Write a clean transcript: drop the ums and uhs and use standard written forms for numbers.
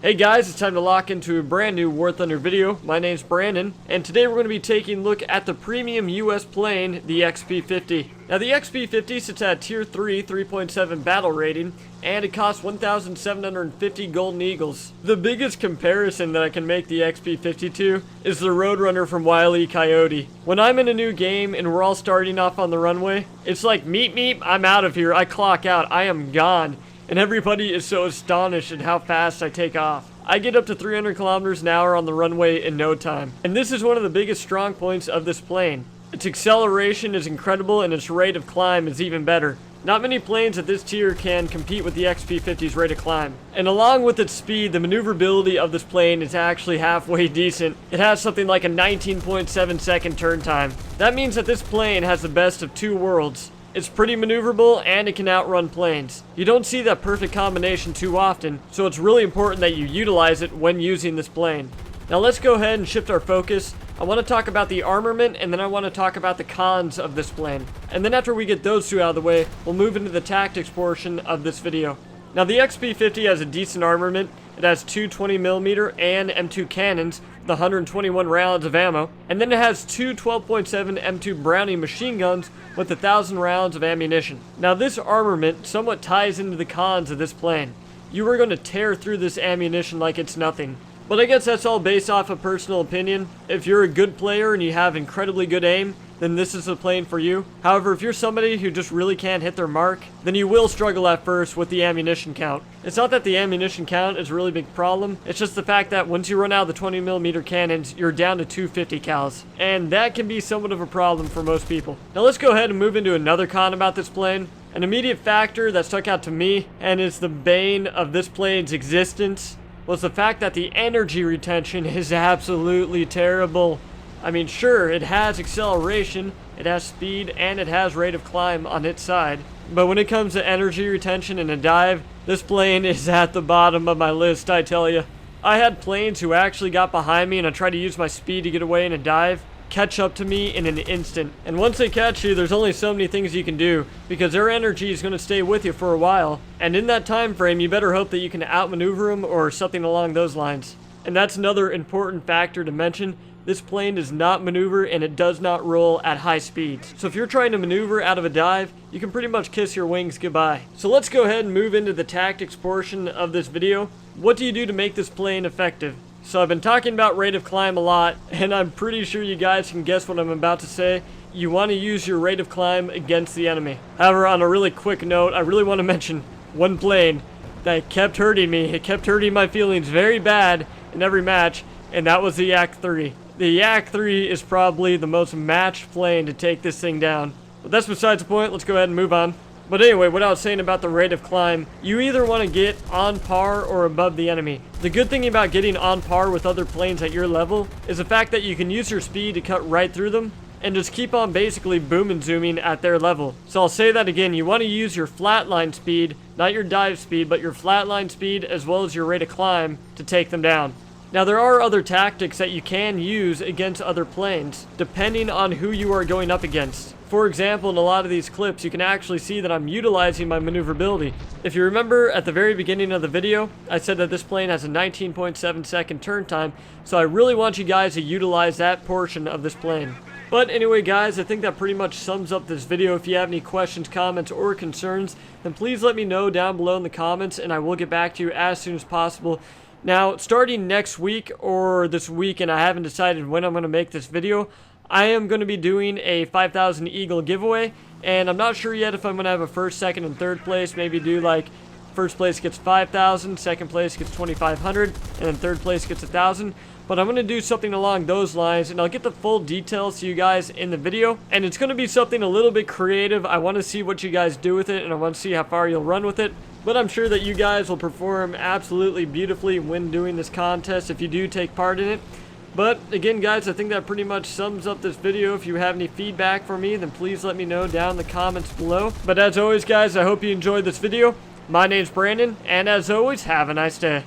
Hey guys, it's time to lock into a brand new War Thunder video. My name's Brandon, and today we're going to be taking a look at the premium US plane, the XP-50. Now the XP-50 sits at Tier 3, 3.7 battle rating, and it costs 1,750 Golden Eagles. The biggest comparison that I can make the XP-50 to is the Roadrunner from Wile E. Coyote. When I'm in a new game and we're all starting off on the runway, it's like meep meep, I'm out of here, I clock out, I am gone. And everybody is so astonished at how fast I take off. I get up to 300 kilometers an hour on the runway in no time. And this is one of the biggest strong points of this plane. Its acceleration is incredible and its rate of climb is even better. Not many planes at this tier can compete with the XP-50's rate of climb. And along with its speed, the maneuverability of this plane is actually halfway decent. It has something like a 19.7 second turn time. That means that this plane has the best of two worlds. It's pretty maneuverable and it can outrun planes. You don't see that perfect combination too often, so it's really important that you utilize it when using this plane. Now let's go ahead and shift our focus. I want to talk about the armament and then I want to talk about the cons of this plane. And then after we get those two out of the way, we'll move into the tactics portion of this video. Now the XP-50 has a decent armament. It has two 20mm and M2 cannons with 121 rounds of ammo. And then it has two 12.7 M2 Browning machine guns with 1,000 rounds of ammunition. Now this armament somewhat ties into the cons of this plane. You are going to tear through this ammunition like it's nothing. But I guess that's all based off of personal opinion. If you're a good player and you have incredibly good aim, then this is the plane for you. However, if you're somebody who just really can't hit their mark, then you will struggle at first with the ammunition count. It's not that the ammunition count is a really big problem, it's just the fact that once you run out of the 20mm cannons, you're down to 250 cals. And that can be somewhat of a problem for most people. Now let's go ahead and move into another con about this plane. An immediate factor that stuck out to me, and is the bane of this plane's existence, was the fact that the energy retention is absolutely terrible. I mean, sure, it has acceleration, it has speed, and it has rate of climb on its side. But when it comes to energy retention in a dive, this plane is at the bottom of my list, I tell you. I had planes who actually got behind me and I tried to use my speed to get away in a dive, catch up to me in an instant. And once they catch you, there's only so many things you can do, because their energy is going to stay with you for a while. And in that time frame, you better hope that you can outmaneuver them or something along those lines. And that's another important factor to mention. This plane does not maneuver and it does not roll at high speeds. So if you're trying to maneuver out of a dive, you can pretty much kiss your wings goodbye. So let's go ahead and move into the tactics portion of this video. What do you do to make this plane effective? So I've been talking about rate of climb a lot, and I'm pretty sure you guys can guess what I'm about to say. You want to use your rate of climb against the enemy. However, on a really quick note, I really want to mention one plane that kept hurting me. It kept hurting my feelings very bad in every match, and that was the Yak-3. The Yak-3 is probably the most matched plane to take this thing down. But that's besides the point, let's go ahead and move on. But anyway, what I was saying about the rate of climb, you either want to get on par or above the enemy. The good thing about getting on par with other planes at your level is the fact that you can use your speed to cut right through them and just keep on basically boom and zooming at their level. So I'll say that again, you want to use your flatline speed, not your dive speed, but your flatline speed as well as your rate of climb to take them down. Now there are other tactics that you can use against other planes, depending on who you are going up against. For example, in a lot of these clips, you can actually see that I'm utilizing my maneuverability. If you remember at the very beginning of the video, I said that this plane has a 19.7 second turn time, so I really want you guys to utilize that portion of this plane. But anyway guys, I think that pretty much sums up this video. If you have any questions, comments, or concerns, then please let me know down below in the comments and I will get back to you as soon as possible. Now, starting next week or this week, and I haven't decided when I'm going to make this video, I am going to be doing a 5,000 Eagle giveaway, and I'm not sure yet if I'm going to have a first, second, and third place. Maybe do like first place gets 5,000, second place gets 2,500, and then third place gets 1,000. But I'm going to do something along those lines, and I'll get the full details to you guys in the video. And it's going to be something a little bit creative. I want to see what you guys do with it, and I want to see how far you'll run with it. But I'm sure that you guys will perform absolutely beautifully when doing this contest if you do take part in it. But again guys, I think that pretty much sums up this video. If you have any feedback for me, then please let me know down in the comments below. But as always guys, I hope you enjoyed this video. My name's Brandon, and as always, have a nice day.